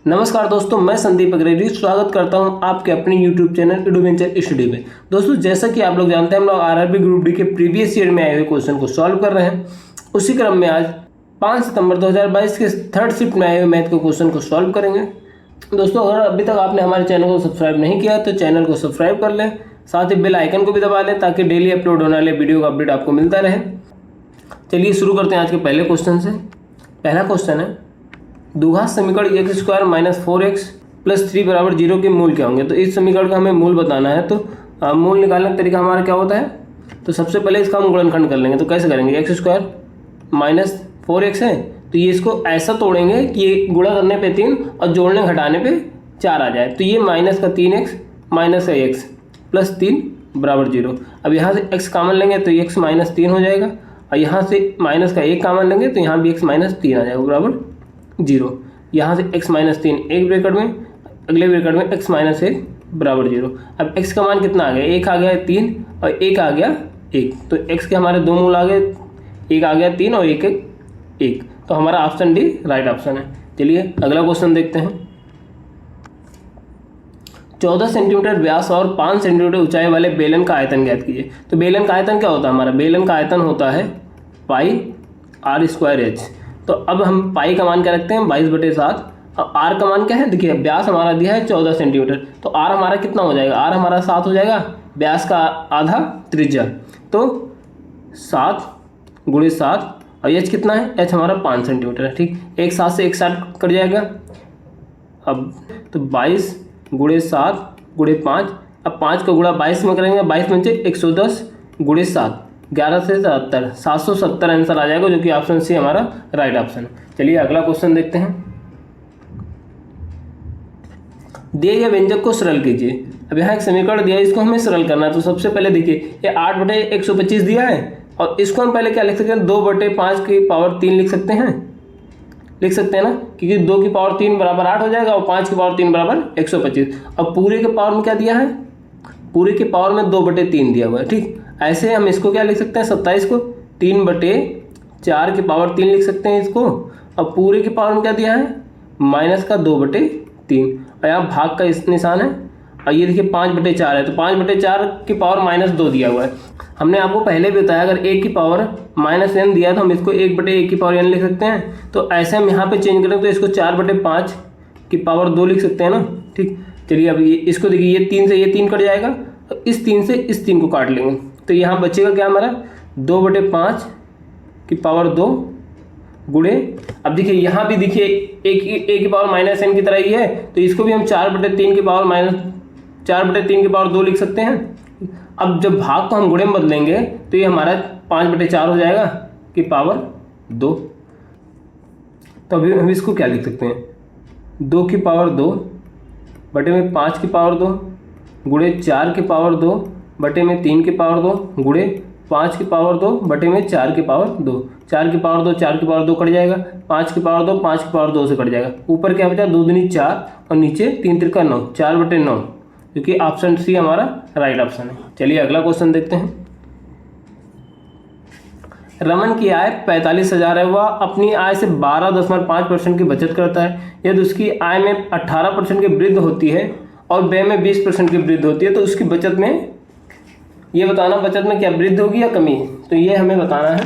नमस्कार दोस्तों, मैं संदीप अग्रवाल स्वागत करता हूं आपके अपने YouTube चैनल एडवेंचर स्टडी में। दोस्तों, जैसा कि आप लोग जानते हैं, हम लोग आरआरबी ग्रुप डी के प्रीवियस ईयर में आए हुए क्वेश्चन को सॉल्व कर रहे हैं। उसी क्रम में आज 5 सितंबर 2022 के थर्ड शिफ्ट में आए हुए मैथ के क्वेश्चन को सॉल्व करेंगे। दोस्तों, अगर अभी तक आपने हमारे चैनल को सब्सक्राइब नहीं किया तो चैनल को सब्सक्राइब कर लें, साथ ही बेल आइकन को भी दबा लें ताकि डेली अपलोड होने वाले वीडियो का अपडेट आपको मिलता रहे। चलिए शुरू करते हैं आज के पहले क्वेश्चन से। पहला क्वेश्चन है, द्विघात समीकरण x square minus 4x plus 3 बराबर 0 के मूल क्या होंगे। तो इस समीकरण का हमें मूल बताना है। तो मूल निकालने का तरीका हमारा क्या होता है, तो सबसे पहले इसका हम गुणनखंड कर लेंगे। तो कैसे करेंगे, एक्स स्क्वायर माइनस 4x है तो ये इसको ऐसा तोड़ेंगे कि ये गुणा करने पे 3 और जोड़ने घटाने पे 4 आ जाए। तो ये माइनस का 3x माइनस का x प्लस 3 बराबर 0। अब यहाँ से x कामन लेंगे तो x माइनस 3 हो जाएगा, और यहाँ से माइनस का 1 कामन लेंगे तो यहाँ भी x माइनस 3 आ जाएगा बराबर 0। यहाँ से x माइनस 3 एक ब्रैकेट में, अगले ब्रैकेट में x माइनस 1 बराबर 0। अब x का मान कितना आ गया, 1 आ गया 3 और 1 आ गया 1। तो x के हमारे दो मूल आ गए, 1 आ गया 3 और 1। तो हमारा ऑप्शन डी राइट ऑप्शन है। चलिए अगला क्वेश्चन देखते हैं। 14 सेंटीमीटर व्यास और 5 सेंटीमीटर ऊंचाई वाले बेलन का आयतन ज्ञात कीजिए। तो बेलन का आयतन क्या होता है, हमारा बेलन का आयतन होता है पाई आर स्क्वायर एच। तो अब हम पाई का मान क्या रखते हैं, 22/7। अब आर का मान क्या है, देखिए व्यास हमारा दिया है 14 सेंटीमीटर, तो आर हमारा कितना हो जाएगा, आर हमारा 7 हो जाएगा, व्यास का आधा त्रिज्या। तो 7 × 7 और एच कितना है, एच हमारा 5 सेंटीमीटर है। ठीक, एक 7 से एक 7 कट जाएगा। अब तो 22 × 7 × 5। अब 5 का गुणा 22 में करेंगे, 22 में 110 × 7, 11 से 77, 770 आंसर आ जाएगा, जो कि ऑप्शन सी हमारा राइट ऑप्शन है। चलिए अगला क्वेश्चन देखते हैं। दिए गए व्यंजक को सरल कीजिए। अब यहाँ एक समीकरण दिया है, इसको हमें सरल करना है। तो सबसे पहले देखिए, ये 8/125 दिया है और इसको हम पहले क्या लिख सकते हैं, 2/5 की पावर 3 लिख सकते हैं ना, क्योंकि 2 की पावर 3 बराबर 8 हो जाएगा और 5 की पावर 3 बराबर 125। अब पूरे के पावर में क्या दिया है, पूरे के पावर में 2/3 दिया हुआ है। ठीक, ऐसे हम इसको क्या लिख सकते हैं, 27 को 3/4 की पावर 3 लिख सकते हैं इसको। अब पूरे के पावर में क्या दिया है, माइनस का 2/3, और यहाँ भाग का इस निशान है, और ये देखिए 5/4 है, तो 5/4 की पावर -2 दिया हुआ है। हमने आपको पहले भी बताया, अगर 1 की पावर -n दिया तो हम इसको 1/1 की पावर n लिख सकते हैं। तो ऐसे हम यहाँ पे चेंज करें तो इसको 4/5 की पावर 2 लिख सकते हैं ना। ठीक, चलिए अब ये इसको देखिए, ये 3 से ये 3 कट जाएगा, और इस 3 से इस 3 को काट लेंगे, तो यहाँ बचेगा क्या हमारा, 2/5 की पावर 2 गुणे। अब देखिए यहाँ भी देखिए एक की पावर -n की तरह ही है, तो इसको भी हम 4/3 की पावर 2 लिख सकते हैं। अब जब भाग को हम गुणे में बदलेंगे तो ये हमारा 5/4 हो जाएगा की पावर 2। तो अभी हम इसको क्या लिख सकते हैं, 2 की पावर 2 बटे में 5 की पावर 2 गुणे 4 की पावर 2 बटे में 3 की पावर 2 गुणे 5 की पावर 2 बटे में 4 की पावर 2। 4 की पावर 2 4 की पावर 2 कट जाएगा, 5 की पावर 2 5 की पावर 2 से कट जाएगा। ऊपर क्या बचा, 2 दूनी 4 और नीचे 3 त्रिका 9, 4/9, क्योंकि ऑप्शन सी हमारा राइट ऑप्शन है। चलिए अगला क्वेश्चन देखते हैं। रमन की आय 45,000 है, वह अपनी आय से 12.5% की बचत करता है। यदि उसकी आय में 18% की वृद्धि होती है और व्यय में 20% की वृद्धि होती है, तो उसकी बचत में, ये बताना बचत में क्या वृद्धि होगी या कमी, तो ये हमें बताना है।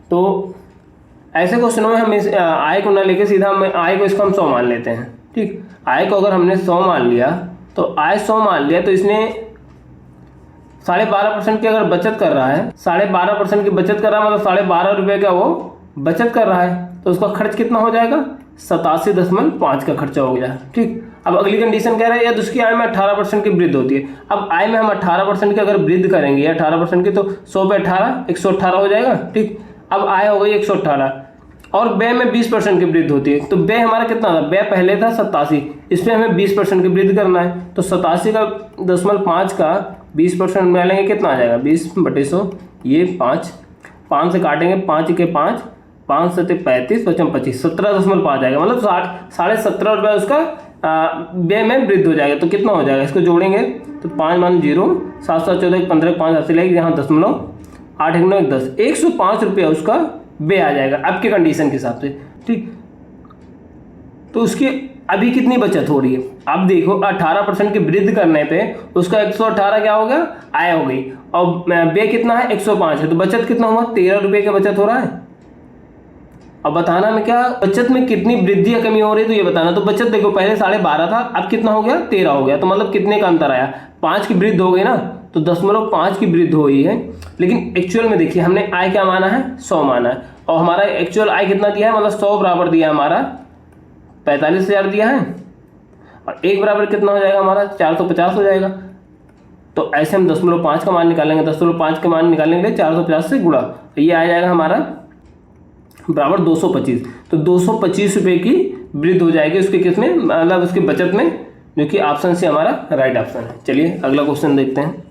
तो ऐसे क्वेश्चनों में हम इस आय को ना लेके सीधा हम आय को इसको हम 100 मान लेते हैं। ठीक, आय को अगर हमने 100 मान लिया, तो आय 100 मान लिया, तो इसने 12.5% की अगर बचत कर रहा है, 12.5% की बचत कर रहा है, मतलब 12.5 रुपये का वो बचत कर रहा है, तो उसका खर्च कितना हो जाएगा, 87.5 का खर्चा हो गया। ठीक, अब अगली कंडीशन कह रहा है, यदि उसकी आय में 18% की वृद्धि होती है। अब आय में हम 18% की अगर वृद्धि करेंगे 18% की, तो 100/18 118 हो जाएगा। ठीक, अब आय हो गई 118, और व्यय में 20% की वृद्धि होती है, तो व्यय हमारा कितना था, व्यय पहले था 87, इसमें हमें 20% की वृद्धि करना है। तो 87.5 का 20% में लेंगे, कितना आ जाएगा, 20/100, ये 5 से काटेंगे, 5 के 5, 5 से 35, 25, 17.5 आ जाएगा, मतलब 17.5 रुपये उसका व्यय में वृद्धि हो जाएगा। तो कितना हो जाएगा, इसको जोड़ेंगे तो 5 मान 0, 7 7 14 15 5 हासिल है, यहाँ 0.8 1 9 10, 105 रुपया उसका व्यय आ जाएगा आपके कंडीशन के हिसाब से। ठीक, तो उसकी अभी कितनी बचत हो रही है, अब देखो 18% की वृद्धि करने पे उसका 118 क्या हो गया, आय हो गई, और व्यय कितना है 105 है, तो बचत कितना हुआ 13 रुपये का बचत हो रहा है। अब बताना में क्या बचत में कितनी वृद्धि या कमी हो रही है, तो ये बताना। तो बचत देखो पहले 12.5 था, अब कितना हो गया 13 हो गया, तो मतलब कितने का अंतर आया, 5 की वृद्धि हो गई ना, तो 0.5 की वृद्धि हुई है। लेकिन एक्चुअल में देखिए हमने आय क्या माना है 100 माना है, और हमारा एक्चुअल आय कितना दिया है, मतलब 100 बराबर दिया है हमारा 45,000 दिया है, और 1 बराबर कितना हो जाएगा हमारा 450 हो जाएगा। तो ऐसे हम 0.5 का मान निकालेंगे, 0.5 का मान निकालने के लिए 450 से गुणा, तो ये आ जाएगा हमारा बराबर 225। तो 225 रुपये की वृद्धि हो जाएगी उसके किसमें, मतलब उसकी बचत में, जो कि ऑप्शन से हमारा राइट ऑप्शन है। चलिए अगला क्वेश्चन देखते हैं।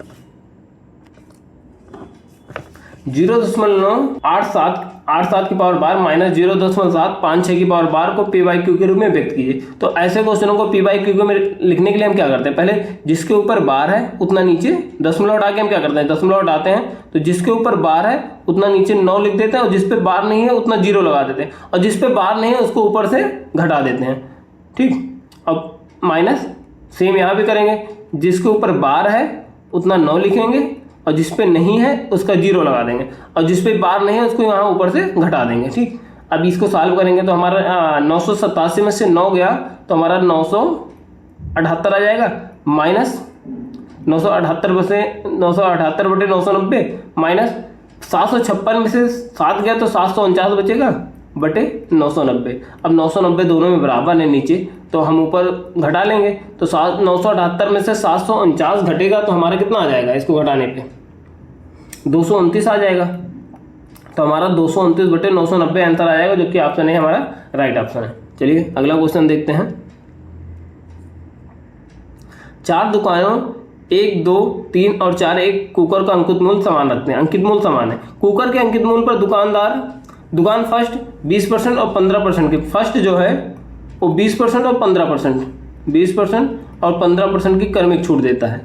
0.87 की पावर बार माइनस 0.756 की पावर बार को पी बाई क्यू के रूप में व्यक्त कीजिए। तो ऐसे क्वेश्चनों को पी बाई क्यू में लिखने के लिए हम क्या करते हैं, पहले जिसके ऊपर बार है उतना नीचे दशमलव हटा के हम क्या करते हैं, दशमलव हटाते हैं। तो जिसके ऊपर बार है उतना नीचे 9 लिख देते हैं, और जिस पे बार नहीं है उतना 0 लगा देते हैं, और जिस पे बार नहीं है उसको ऊपर से घटा देते हैं। ठीक, अब माइनस सेम यहाँ भी करेंगे, जिसके ऊपर बार है उतना 9 लिखेंगे, और जिस पे नहीं है उसका 0 लगा देंगे, और जिस पे बार नहीं है उसको यहाँ ऊपर से घटा देंगे। ठीक, अब इसको सॉल्व करेंगे तो हमारा 987 में से 9 गया तो हमारा 978 आ जाएगा, माइनस 978 बटे 990 माइनस 756 में से 7 गया तो 749 बचेगा बटे 990। अब 990 दोनों में बराबर है नीचे, तो हम ऊपर घटा लेंगे, तो 978 में से 749 घटेगा तो हमारा कितना आ जाएगा, इसको घटाने पे 229 आ जाएगा। तो हमारा 229 बटे 990 आंसर आ जाएगा, जो कि ऑप्शन है हमारा राइट ऑप्शन है। चलिए अगला क्वेश्चन देखते हैं। 4 दुकानों 1, 2, 3 और 4 एक कुकर का अंकित मूल्य समान रखते हैं, अंकित मूल्य समान है। कुकर के अंकित मूल्य पर दुकान फर्स्ट 20% और 15% की, फर्स्ट जो है वो 20% और 15%, 20% और 15% की क्रमिक छूट देता है।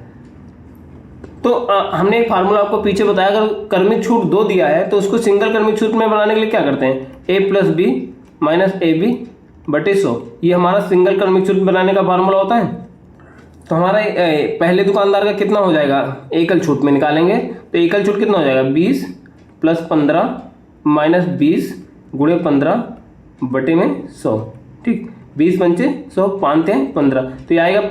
तो हमने एक फार्मूला आपको पीछे बताया, अगर क्रमिक छूट 2 दिया है तो उसको सिंगल क्रमिक छूट में बनाने के लिए क्या करते हैं, a + b माइनस AB बटे 100, ये हमारा सिंगल क्रमिक छूट बनाने का फार्मूला होता है। तो हमारा पहले दुकानदार का कितना हो जाएगा, एकल छूट में निकालेंगे, तो एकल छूट कितना हो जाएगा 20 + 15 माइनस 20 गुणे 15 बटे में 100। ठीक, 20 पंचे 100, 5 हैं 15, तो ये आएगा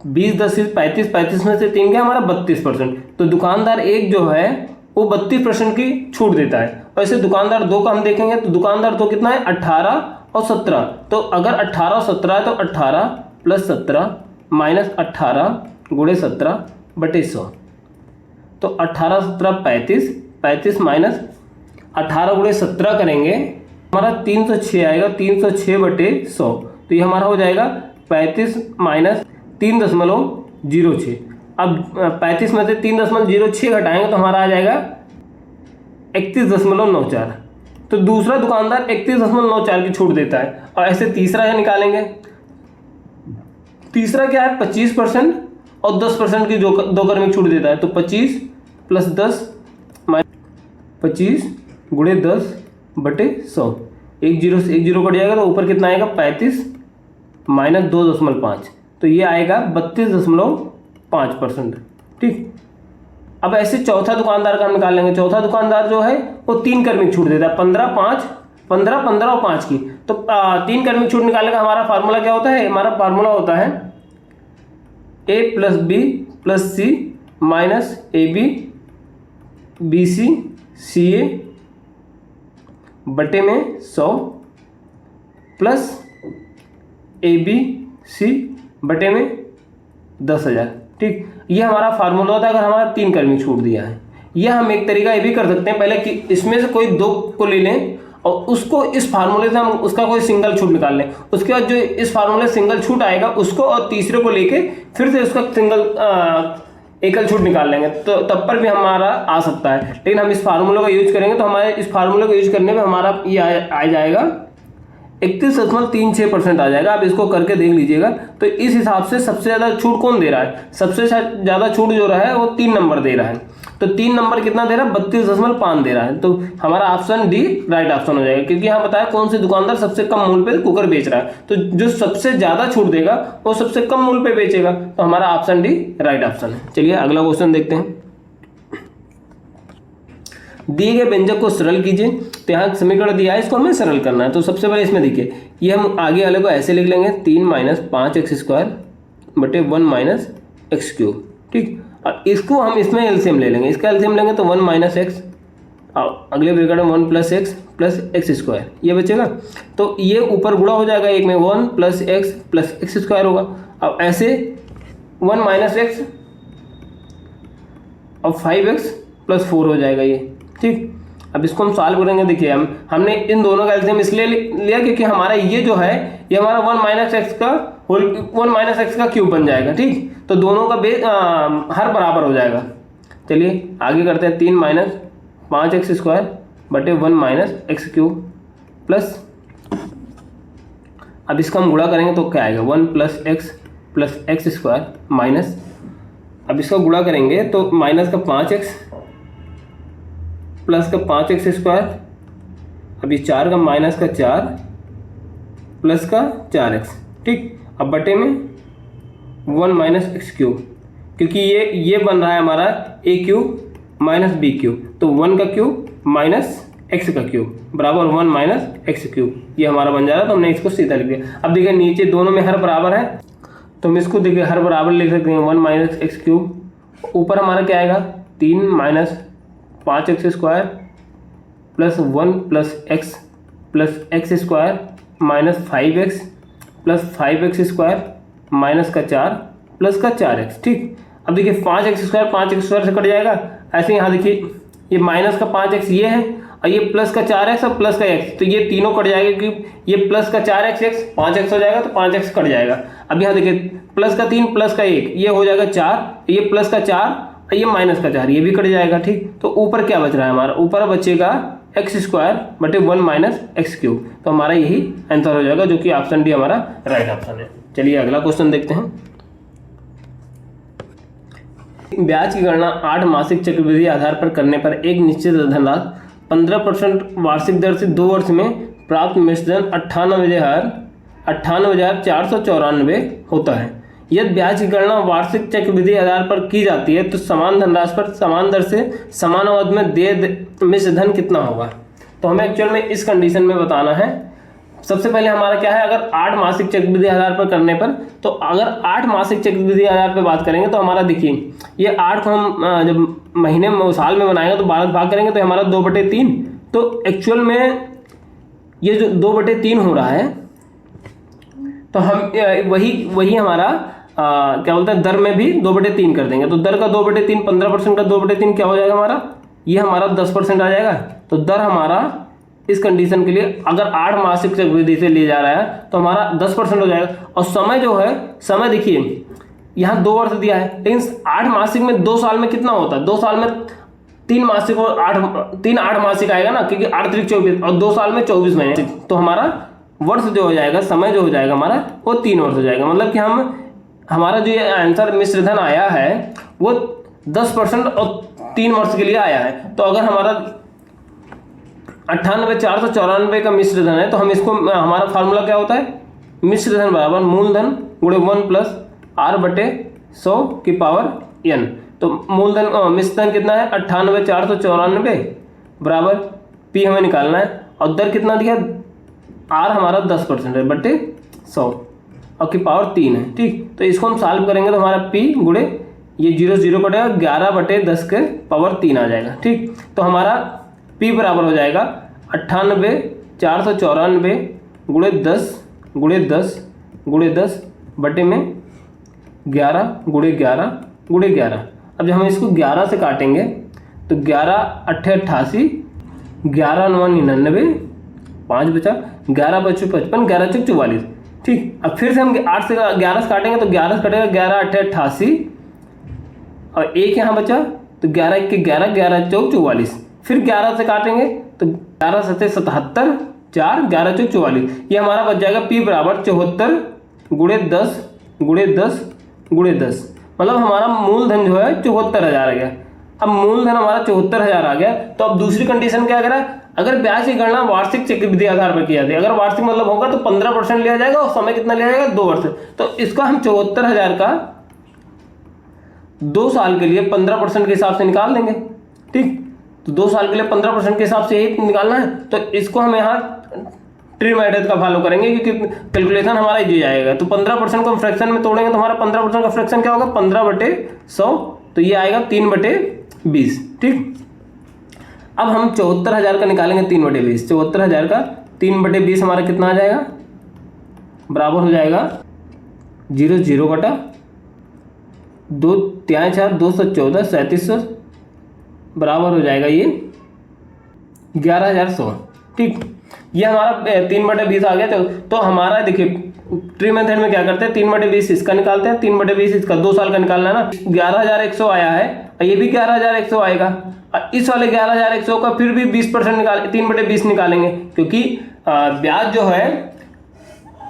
20 10 35, 35 में से 3 क्या हमारा 32%। तो दुकानदार 1 जो है वो 32% की छूट देता है। और ऐसे दुकानदार 2 का हम देखेंगे तो दुकानदार 2 कितना है 18 और 17। तो अगर 18 और 17 है तो 18 + 17 माइनस 18 गुणे 17 बटे 100। तो 18 17 35, 35 माइनस 18 गुणे 17 करेंगे, हमारा 306 आएगा, 306 बटे 100। तो ये हमारा हो जाएगा 35 माइनस 3.06। अब 35 में से 3.06 घटाएंगे तो हमारा आ जाएगा 31.94। तो दूसरा दुकानदार 31.94 की छूट देता है। और ऐसे तीसरा निकालेंगे, तीसरा क्या है 25% और 10% की जो 2 क्रमिक छूट देता है। तो 25 + 10 25 गुणे 10 बटे 100, 1 0 से 1 0 कट जाएगा, तो ऊपर कितना आएगा 35 माइनस 2.5, तो ये आएगा 32.5%। ठीक, अब ऐसे चौथा दुकानदार का हम निकाल लेंगे। चौथा दुकानदार जो है वो 3 क्रमिक छूट देता है, 15 15 और 5 की। तो 3 क्रमिक छूट निकालने का हमारा फार्मूला क्या होता है, हमारा फार्मूला होता है a + b + c minus AB BC CA बटे में 100 प्लस ABC बटे में 10,000। ठीक, ये हमारा फार्मूला होता है अगर हमारा 3 क्रमिक छूट दिया है। यह हम एक तरीका ये भी कर सकते हैं, पहले कि इसमें से कोई 2 को ले लें और उसको इस फार्मूले से हम उसका कोई सिंगल छूट निकाल लें, उसके बाद जो इस फार्मूले सिंगल छूट आएगा उसको और तीसरे को लेके फिर से उसका सिंगल एकल छूट निकाल लेंगे, तो तब पर भी हमारा आ सकता है। लेकिन हम इस फार्मूले का यूज करेंगे तो हमारे इस फार्मूले को यूज करने में हमारा ये आ जाएगा 31.36% आ जाएगा। आप इसको करके देख लीजिएगा। तो इस हिसाब से सबसे ज़्यादा छूट कौन दे रहा है, सबसे ज़्यादा छूट जो रहा है वो 3 नंबर दे रहा है। तो 3 नंबर कितना दे रहा है, 32.5 दे रहा है। तो हमारा ऑप्शन डी राइट ऑप्शन हो जाएगा, क्योंकि यहाँ बताया कौन सी दुकानदार सबसे कम मूल्य पे कुकर बेच रहा है, तो जो सबसे ज्यादा छूट देगा वो सबसे कम मूल्य पे बेचेगा। तो हमारा ऑप्शन डी राइट ऑप्शन है। चलिए अगला क्वेश्चन देखते हैं। दिए गए व्यंजक को सरल कीजिए। तो यहाँ समीकरण दिया है, इसको हमें सरल करना है। तो सबसे पहले इसमें देखिए, ये हम आगे वाले को ऐसे लिख लेंगे 3 - 5x² बटे 1 - x³। ठीक, और इसको हम इसमें एलसीएम ले लेंगे, इसका एलसीएम लेंगे तो 1 - x, अगले ब्रैकेट में 1 + x प्लस x², ये बचेगा। तो ये ऊपर गुणा हो जाएगा, एक में 1 + x प्लस x² होगा। अब ऐसे 1 - x और 5x + 4 हो जाएगा ये। ठीक, अब इसको हम सॉल्व करेंगे। देखिए हमने इन दोनों का एलसीएम इसलिए लिया क्योंकि हमारा ये जो है ये हमारा 1 - x का 1 - x का क्यूब बन जाएगा। ठीक, तो दोनों का बेस हर बराबर हो जाएगा। चलिए आगे करते हैं, 3 - 5x² बटे 1 - x³ प्लस, अब इसका हम गुणा करेंगे तो क्या आएगा, 1 + x प्लस x² माइनस, अब इसका गुणा करेंगे तो माइनस का 5x प्लस का 5x², अब ये 4 का माइनस का 4 प्लस का 4x। ठीक, अब बटे में 1 - x³, क्योंकि ये बन रहा है हमारा a³ माइनस b³, तो 1 का क्यूब माइनस x का क्यूब बराबर 1 - x³, ये हमारा बन जा रहा है। तो हमने इसको सीधा लिख दिया। अब देखिए नीचे दोनों में हर बराबर है, तो हम इसको देखिए हर बराबर लिख सकते हैं, 1 - x³। ऊपर हमारा क्या आएगा, 3 - 5x² plus 1 + x plus x² minus 5x plus 5x² minus का 4 प्लस का 4x। ठीक, अब देखिए 5x² से कट जाएगा। ऐसे यहाँ देखिए ये माइनस का 5x ये है, और ये प्लस का 4x और प्लस का x, तो ये तीनों कट जाएगा, क्योंकि ये प्लस का 4x 5x हो जाएगा, तो 5x कट जाएगा। अब यहाँ देखिए प्लस का 3 प्लस का 1, ये हो जाएगा 4, ये प्लस का 4 और ये माइनस का 4, ये भी कट जाएगा। ठीक, तो ऊपर क्या बच रहा है हमारा, ऊपर बचेगा x² बटे 1 - x³। तो हमारा यही आंसर हो जाएगा, जो कि ऑप्शन डी हमारा राइट ऑप्शन है। चलिए अगला क्वेश्चन देखते हैं। ब्याज की गणना 8 मासिक चक्रवृद्धि आधार पर करने पर एक निश्चित धनराशि 15% वार्षिक दर से 2 वर्ष में प्राप्त मिश्रण 98,494 होता है। यदि ब्याज की गणना वार्षिक चक्रवृद्धि आधार पर की जाती है तो समान धनराशि पर समान दर से समान अवधि में देय मिश्र धन कितना होगा। तो हमें एक्चुअल में इस कंडीशन में बताना है। सबसे पहले हमारा क्या है, अगर 8 मासिक चक्रवृद्धि आधार पर करने पर, तो अगर 8 मासिक चक्रवृद्धि आधार पर बात करेंगे तो हमारा देखिए ये 8 को हम जब महीने में साल में बनाएंगे तो 12 भाग करेंगे तो हमारा 2/3। तो एक्चुअल में ये जो 2/3 हो रहा है, तो हम वही हमारा क्या बोलते हैं, दर में भी 2/3 कर देंगे। तो दर का 2/3 15% का 2/3 क्या हो जाएगा हमारा, ये हमारा 10% आ जाएगा। तो दर हमारा इस कंडीशन के लिए अगर 8 मासिक चक्रवृद्धि से ले जा रहा है तो हमारा 10% हो जाएगा। और समय जो है, समय देखिए यहाँ 2 वर्ष दिया है, लेकिन 8 मासिक में 2 साल में कितना होता है, 2 साल में 3 मासिक और 8 मासिक आएगा ना, क्योंकि 8 × 24 और 2 साल में 24 महीने। तो हमारा वर्ष जो हो जाएगा, समय जो हो जाएगा हमारा, वो 3 वर्ष हो जाएगा। मतलब कि हमारा जो ये आंसर मिश्र धन आया है वो 10% और 3 वर्ष के लिए आया है। तो अगर हमारा 98,494 का मिश्र धन है, तो हम इसको, हमारा फार्मूला क्या होता है, मिश्र धन बराबर मूलधन गुणे 1 + r/100⁴n। तो मूलधन मिश्र धन कितना है, 98,494 बराबर p हमें निकालना है, और दर कितना दिया, r हमारा 10% है बटे 100 और की पावर 3 है। ठीक, तो इसको हम सॉल्व करेंगे तो हमारा p गुणे ये 0 0 कटेगा, 11/10 के पावर 3 आ जाएगा। ठीक, तो हमारा p बराबर हो जाएगा 98,494 गुणे 10 गुणे 10 गुणे 10 बटे में 11 गुणे 11 गुणे 11। अब जब हम इसको 11 से काटेंगे तो 11 × 8 = 88, 11 × 9 = 99, 5 बचा, 11 × 5 = 55, 11 × 6 = 44। ठीक, अब फिर से हम 8 से 11 से काटेंगे तो 11 से कटेगा, 11 × 8 = 88 और 1 यहाँ बचा, तो 11 × 1 = 11, 11 × 4 = 44। फिर 11 से काटेंगे तो 11 × 7 = 77, 4, 11 × 4 = 44। ये हमारा बच जाएगा p बराबर 74 गुणे 10 गुणे 10 गुणे 10। मतलब हमारा मूलधन जो है 74,000 आ गया। अब मूलधन हमारा 74,000 आ गया। तो अब दूसरी कंडीशन क्या करा, अगर ब्याज की गणना वार्षिक चक्रवृद्धि आधार पर की जाती है, अगर वार्षिक मतलब होगा तो 15% लिया जाएगा और समय कितना लिया जाएगा, 2 वर्ष। तो इसका हम 74,000 का 2 साल के लिए 15% के हिसाब से निकाल देंगे। ठीक, तो 2 साल के लिए 15% के हिसाब से यही निकालना है। तो इसको हम यहाँ ट्री मेथड का फॉलो करेंगे क्योंकि कैलकुलेशन हमारा इजी आएगा। तो 15% को हम फ्रैक्शन में तोड़ेंगे तो हमारा 15% का फ्रैक्शन क्या होगा, 15/100। तो ये आएगा 3/20। ठीक, अब हम 74,000 का निकालेंगे 3/20। 74,000 का 3/20 हमारा कितना आ जाएगा, बराबर हो जाएगा 0 0 बटा 2 3 4 214 3700 बराबर हो जाएगा ये 11,100। ठीक, ये हमारा 3/20 आ गया। तो हमारा देखिए ट्री मेथड में क्या करते हैं, 3/20 इसका निकालते हैं, 3/20 इसका 2 साल का निकालना है ना। 11,100 आया है और ये भी 11,100 आएगा। और इस वाले 11,100 का फिर भी 20% निकाल 3/20 निकालेंगे क्योंकि ब्याज जो है,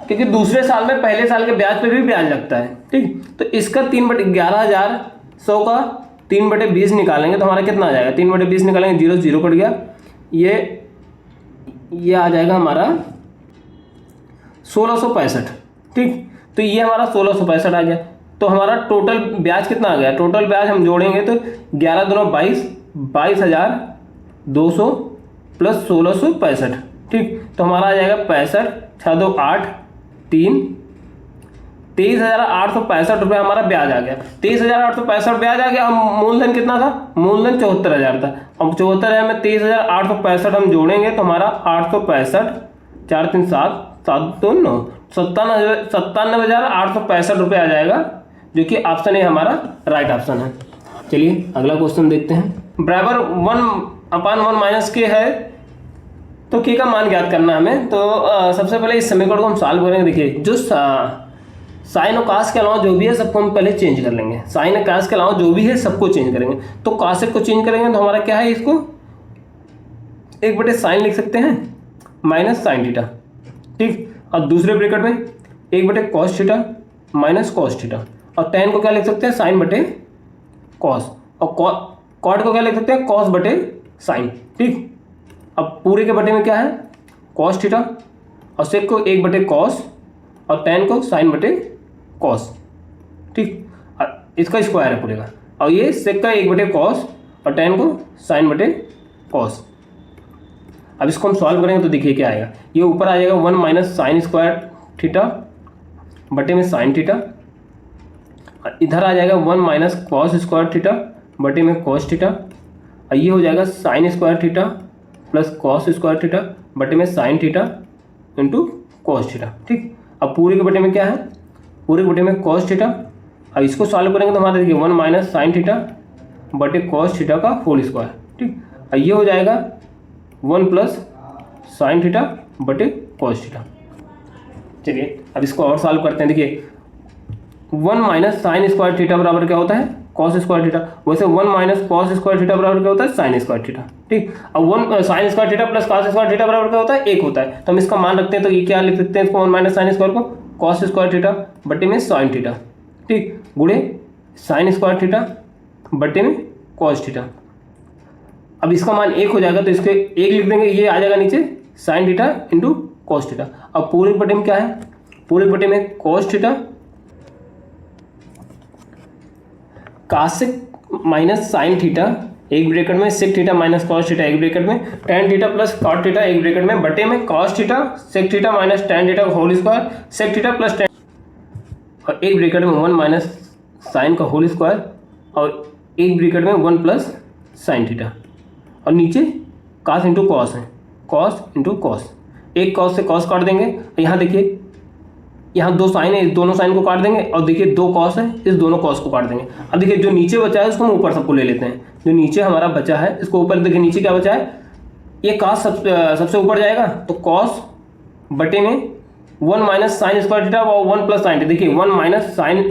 क्योंकि दूसरे साल में पहले साल के ब्याज पे भी ब्याज लगता है। ठीक, तो इसका 11,100 का 3/20 निकालेंगे तो हमारा कितना आ जाएगा, 3/20 निकालेंगे 0 0 कट गया, ये आ जाएगा हमारा 1665। ठीक, तो ये हमारा 1665 आ गया। तो हमारा टोटल ब्याज कितना आ गया, टोटल ब्याज हम जोड़ेंगे तो 11 दूना 22, 22,200 प्लस 1665। ठीक, तो हमारा आ जाएगा 65 6 2 8 3 23,865 रुपये हमारा ब्याज आ गया। 23,865 ब्याज आ गया। अब मूलधन कितना था, मूलधन 74,000 था। अब 74,000 में 23,865 हम जोड़ेंगे तो हमारा 865 4 3 7 7 2 9 97,865 रुपये आ जाएगा, जो कि ऑप्शन ए हमारा राइट ऑप्शन है। चलिए अगला क्वेश्चन देखते हैं। बराबर 1/1 माइनस के है तो के का मान ज्ञात करना हमें। तो सबसे पहले इस समीकरण को हम सॉल्व करेंगे। देखिए जो साइन और कास के अलावा जो भी है सबको हम पहले चेंज कर लेंगे। साइन और कास के अलावा जो भी है सबको चेंज करेंगे। तो कासेक को चेंज करेंगे तो हमारा क्या है, इसको 1/sin लिख सकते हैं माइनस साइन थीटा। ठीक, और दूसरे ब्रैकेट में 1/cos theta minus cos theta. और tan को क्या लिख सकते हैं, sin/cos। और कॉट को क्या लिख सकते हैं, cos/sin। ठीक, अब पूरे के बटे में क्या है, cos थीटा, और सेक को 1/cos और tan को sin/cos। ठीक, इसका स्क्वायर है पूरे का। और ये सेक का 1/cos और tan को sin/cos। अब इसको हम सॉल्व करेंगे तो देखिए क्या आएगा, ये ऊपर आ जाएगा 1 माइनस साइन स्क्वायर थीटा बटे में साइन थीटा। इधर आ जाएगा 1 माइनस कॉस स्क्वायर थीटा बटे में कॉस थीटा। और ये हो जाएगा sine square theta plus cos square theta बटे में sign theta into cos theta. ठीक, अब पूरे के बटे में क्या है, पूरे के बटे में कॉस थीटा। अब इसको सॉल्व करेंगे तो हमारा देखिए 1 माइनस साइन थीटा बटे कॉस थीटा का होल स्क्वायर। ठीक, और ये हो जाएगा 1 प्लस साइन थीटा बटे कॉस थीटा। चलिए अब इसको और सॉल्व करते हैं। देखिए 1 माइनस साइन स्क्वायर थीटा बराबर क्या होता है, कॉस स्क्वायर थीटा। वैसे 1 माइनस कॉस स्क्वायर थीटा बराबर क्या होता है, साइन स्क्वायर थीटा। ठीक, अब 1 sine square theta plus cos square theta बराबर क्या होता है, 1 होता है। तो हम इसका मान रखते हैं तो ये क्या लिख सकते हैं, इसको 1 माइनस साइन स्क्वायर को कॉस स्क्वायर थीटा बटे में साइन थीटा। ठीक, गुणे साइन स्क्वायर थीटा बटे में कॉस थीटा। अब इसका मान 1 हो जाएगा तो इसके 1 लिख देंगे, ये आ जाएगा नीचे sine theta into cos theta. अब पूरे बटे में क्या है, पूरे बटे में cos theta cosec minus sine theta एक ब्रैकेट में, sec theta minus cos theta एक ब्रैकेट में, tan theta plus cot theta एक ब्रैकेट में, बटे में cos theta sec theta minus tan theta का whole square, sec theta plus tan, और एक ब्रैकेट में 1 माइनस साइन का होल स्क्वायर, और एक ब्रैकेट में 1 प्लस साइन थीटा, और नीचे कॉस इंटू कॉस है, कॉस इंटू कॉस। एक कॉस से कॉस काट देंगे। यहाँ देखिए यहाँ 2 साइन है, इस दोनों साइन को काट देंगे, और देखिए 2 कॉस है, इस दोनों कॉस को काट देंगे। अब देखिए जो नीचे बचा है उसको हम ऊपर सबको ले लेते हैं। जो नीचे हमारा बचा है इसको ऊपर, देखिए नीचे क्या बचा है, ये कॉस सबसे ऊपर जाएगा तो कॉस बटे में 1 माइनस साइन स्क्वायर थीटा और 1 प्लस साइन थीटा। देखिए 1 माइनस साइन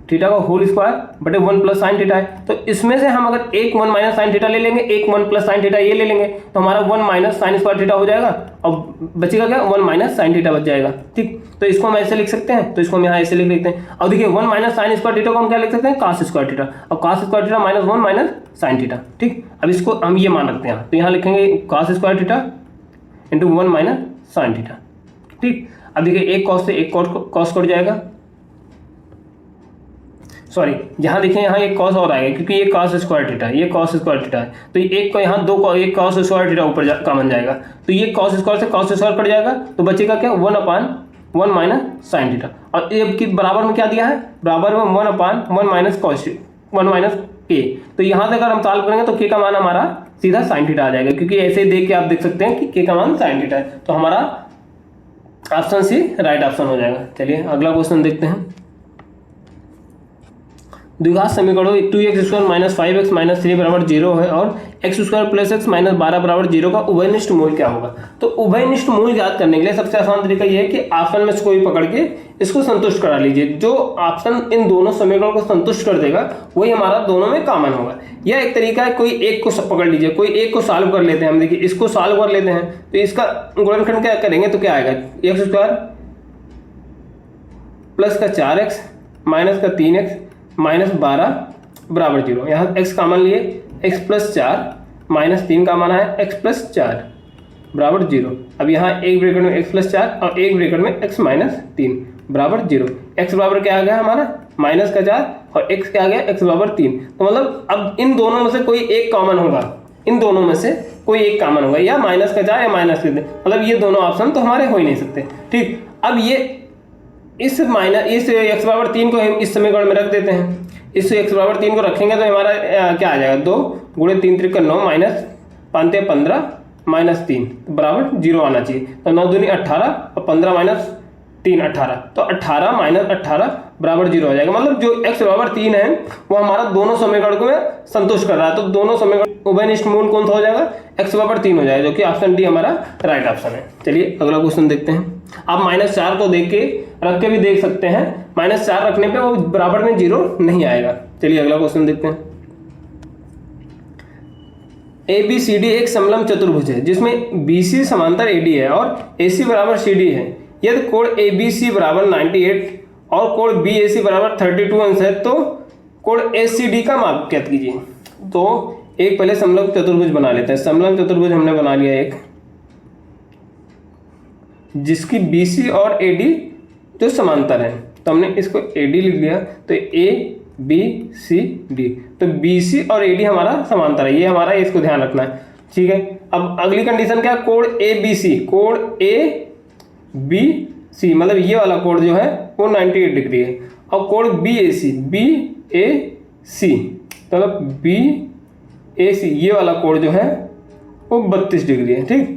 थीटा का होल स्क्वायर बटे 1 प्लस साइन थीटा है। तो इसमें से हम अगर एक 1 माइनस साइन थीटा ले लेंगे, एक 1 प्लस साइन थीटा ये ले लेंगे, तो हमारा 1 माइनस साइन स्क्वायर थीटा हो जाएगा और बचेगा क्या, 1 माइनस साइन थीटा बच जाएगा। ठीक, तो इसको हम ऐसे लिख सकते हैं, तो इसको हम यहाँ ऐसे लिख लेते हैं। और देखिए 1 माइनस साइन स्क्वायर थीटा को हम क्या लिख सकते हैं, कॉस स्क्वायर थीटा, और cos square theta minus 1 minus sine theta. ठीक, अब इसको हम ये मान रखते हैं, तो यहाँ लिखेंगे cos square theta into 1 minus sine theta. ठीक, अब देखिए एक कॉस से एक कॉस कट जाएगा, सॉरी यहाँ देखिए यहाँ एक कॉस और आएगा क्योंकि ये कॉस स्क्वायर थीटा है, ये कॉस स्क्वायर थीटा है, तो एक को यहाँ दो एक कॉस स्क्वायर थीटा ऊपर कॉमन जाएगा, तो ये कॉस स्क्वायर से कॉस स्क्वायर कट जाएगा, तो बचेगा क्या 1/1 माइनस साइन थीटा। और ये कि बराबर में क्या दिया है, बराबर में 1/1 माइनस कॉस 1 माइनस के। तो यहाँ से अगर हम सॉल्व करेंगे तो के का मान हमारा सीधा साइन थीटा आ जाएगा, क्योंकि ऐसे ही देख के आप देख सकते हैं कि के का मान साइन थीटा है, तो हमारा ऑप्शन सी राइट ऑप्शन हो जाएगा। चलिए अगला क्वेश्चन देखते हैं। द्विघात समीकरणों 2x² माइनस 5x माइनस 3 बराबर 0 है और x² प्लस x माइनस 12 बराबर 0 का उभयनिष्ठ मूल क्या होगा। तो उभयनिष्ठ मूल ज्ञात करने के लिए सबसे आसान तरीका यह है कि ऑप्शन में से कोई पकड़ के इसको संतुष्ट करा लीजिए। जो ऑप्शन इन दोनों समीकरणों को संतुष्ट कर देगा वही हमारा दोनों में कॉमन होगा। यह एक तरीका है, कोई एक को पकड़ लीजिए, कोई एक को सॉल्व कर लेते हैं। हम देखिए इसको सॉल्व कर लेते हैं, तो इसका गुणनखंड क्या करेंगे तो क्या आएगा, x² प्लस का 4x माइनस का 3x माइनस 12 बराबर 0। यहाँ x कॉमन लिए, x प्लस 4 माइनस 3 का मान है x प्लस 4 बराबर 0। अब यहाँ एक ब्रैकेट में x प्लस 4 और एक ब्रैकेट में x माइनस 3 बराबर 0। x बराबर क्या आ गया हमारा माइनस का 4 और x क्या आ गया x बराबर 3। तो मतलब अब इन दोनों में से कोई एक कॉमन होगा, इन दोनों में से कोई एक कॉमन होगा, या माइनस का 4 या माइनस का 3, मतलब ये दोनों ऑप्शन तो हमारे हो ही नहीं सकते। ठीक, अब ये इस x बराबर 3 को हम इस समीकरण में रख देते हैं। इस x बराबर 3 को रखेंगे तो हमारा क्या आ जाएगा, 2 गुणे 3 त्रिक 9 माइनस 5 15 माइनस 3 बराबर 0 आना चाहिए। तो 9 दूनी 18 और 15 माइनस 3 18, तो 18 माइनस 18 बराबर 0 हो जाएगा। मतलब जो x बराबर 3 है वो हमारा दोनों समीकरण को संतुष्ट कर रहा है, तो दोनों समीकरण उभयनिष्ठ मूल कौन सा हो जाएगा, x बराबर 3 हो जाएगा, जो कि ऑप्शन डी हमारा राइट ऑप्शन है। चलिए अगला क्वेश्चन देखते हैं। आप -4 को देख के रख के भी देख सकते हैं, -4 रखने पे वो बराबर में 0 नहीं आएगा। चलिए अगला क्वेश्चन देखते हैं। ABCD एक समलंब चतुर्भुज है जिसमें BC समांतर AD है और AC बराबर CD है। यदि कोण ABC बराबर 98 और कोण BAC बराबर 32 अंश है तो कोण ACD का माप ज्ञात कीजिए। तो एक पहले समलंब चतुर्भुज बना लेते हैं। समलंब चतुर्भुज हमने बना लिया एक, जिसकी BC और AD जो समांतर है, तो हमने इसको AD लिख लिया, तो ABCD, तो BC और AD हमारा समांतर है, ये हमारा इसको ध्यान रखना है। ठीक है, अब अगली कंडीशन क्या है, कोण ABC, कोण ABC मतलब ये वाला कोण जो है वो 98 डिग्री है, और कोण BAC मतलब BAC ये वाला कोण जो है वो 32 डिग्री है। ठीक,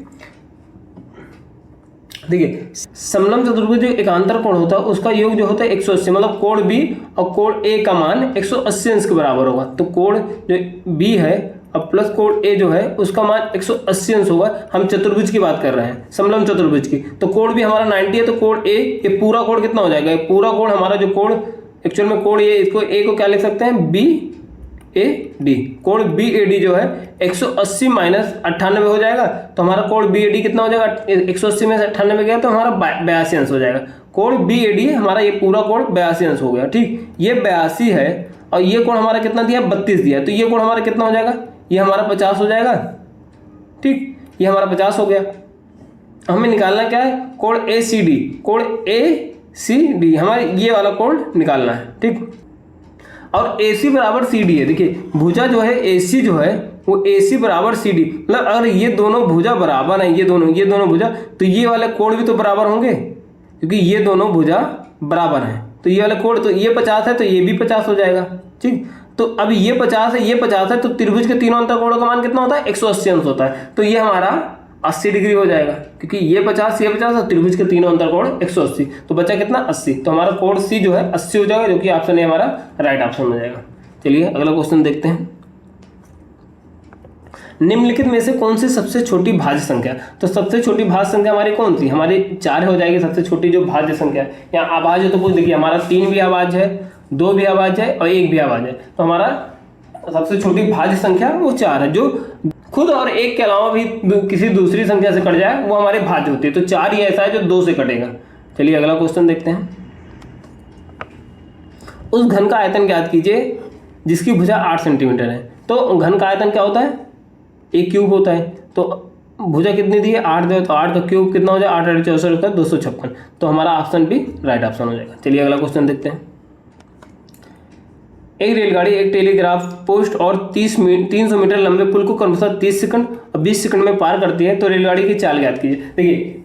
देखिए समलंब चतुर्भुज जो एकांतर कोण होता है उसका योग जो होता है 180, मतलब कोण B और कोण A का मान 180 अंश के बराबर होगा। तो कोण जो B है और प्लस कोण A जो है उसका मान 180 अंश होगा। हम चतुर्भुज की बात कर रहे हैं, समलंब चतुर्भुज की, तो कोण भी हमारा 90 है, तो कोण A, ये पूरा कोण कितना हो जाएगा, पूरा कोण हमारा जो कोण एक्चुअल में कोण ये, इसको A को क्या लिख सकते हैं, BAD, कोण BAD जो है 180 माइनस 98 हो जाएगा, तो हमारा कोण BAD कितना हो जाएगा, 180 में से 98 गया तो हमारा 82 अंश हो जाएगा। कोण BAD हमारा ये पूरा कोण 82 अंश हो गया। ठीक, ये 82 है और ये कोण हमारा कितना दिया, 32 दिया, तो ये कोण हमारा कितना हो जाएगा, ये हमारा 50 हो जाएगा। ठीक, ये हमारा 50 हो गया। हमें निकालना क्या है, कोण ACD, कोण ACD हमारे ये वाला कोण निकालना है। ठीक, और AC बराबर CD है। देखिए भुजा जो है AC जो है वो AC बराबर CD, मतलब अगर ये दोनों भुजा बराबर है, ये दोनों भुजा, तो ये वाले कोण भी तो बराबर होंगे, क्योंकि ये दोनों भुजा बराबर हैं। तो ये वाला कोण, तो ये 50 है तो ये भी 50 हो जाएगा। ठीक, तो अब ये 50 है, ये 50 है, तो त्रिभुज के तीनों अंतर कोणों का मान कितना होता है, 180 अंश होता है, तो ये हमारा 80 डिग्री हो जाएगा, क्योंकि ये 50 और त्रिभुज के तीनों अंतर कोण 180, तो बचा कितना 80, तो हमारा कोण C जो है 80 हो जाएगा, जो कि ऑप्शन ए हमारा राइट ऑप्शन हो जाएगा। चलिए अगला क्वेश्चन देखते हैं। निम्नलिखित में से कौन सी सबसे छोटी भाज्य संख्या, तो सबसे छोटी भाज्य संख्या हमारी कौन सी, हमारी 4 हो जाएगी सबसे छोटी जो भाज्य संख्या है। यहाँ अभाज्य तो कुछ देखिए हमारा 3 भी अभाज्य है 2 भी अभाज्य है और 1 भी अभाज्य है। तो हमारा सबसे छोटी भाज्य संख्या वो 4 है, जो खुद और 1 के अलावा भी किसी दूसरी संख्या से कट जाए वो हमारे भाज्य होती है। तो 4 ही ऐसा है जो 2 से कटेगा। चलिए अगला क्वेश्चन देखते हैं। उस घन का आयतन ज्ञात कीजिए जिसकी भुजा 8 सेंटीमीटर है। तो घन का आयतन क्या होता है, एक क्यूब होता है। तो भुजा कितनी दी है, 8 दे, तो 8 का क्यूब कितना हो जाए, 8 8 64 का 256। तो हमारा ऑप्शन भी राइट ऑप्शन हो जाएगा। चलिए अगला क्वेश्चन देखते हैं। एक रेलगाड़ी एक टेलीग्राफ पोस्ट और 300 मीटर लंबे पुल को क्रमशः 30 सेकंड और 20 सेकंड में पार करती है, तो रेलगाड़ी की चाल ज्ञात कीजिए। देखिए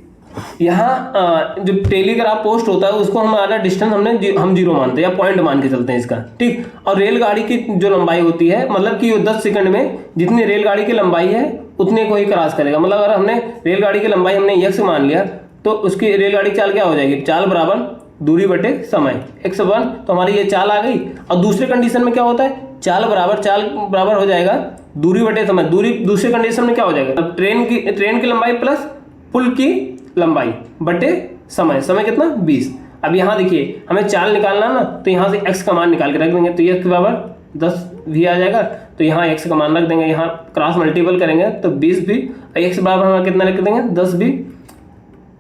यहाँ जो टेलीग्राफ पोस्ट होता है उसको हमारा डिस्टेंस हम 0 मानते हैं या पॉइंट मान के चलते हैं इसका, ठीक। और रेलगाड़ी की जो लंबाई होती है, मतलब कि 10 सेकंड में जितनी रेलगाड़ी की लंबाई है उतने को ही क्रॉस करेगा। मतलब अगर हमने रेलगाड़ी की लंबाई हमने x मान लिया तो उसकी रेलगाड़ी की चाल क्या हो जाएगी, चाल बराबर दूरी बटे समय x1। तो हमारी ये चाल आ गई। और दूसरे कंडीशन में क्या होता है, चाल बराबर हो जाएगा दूरी बटे समय। दूसरे कंडीशन में क्या हो जाएगा, अब ट्रेन की लंबाई प्लस पुल की लंबाई बटे समय कितना 20। अब यहाँ देखिए हमें चाल निकालना ना, तो यहाँ से x का मान निकाल के रख देंगे। तो x के बराबर 10 भी आ जाएगा, तो यहाँ x का मान रख देंगे, यहाँ क्रॉस मल्टीपल करेंगे तो 20 भी, x बराबर हम कितना रख देंगे 10 भी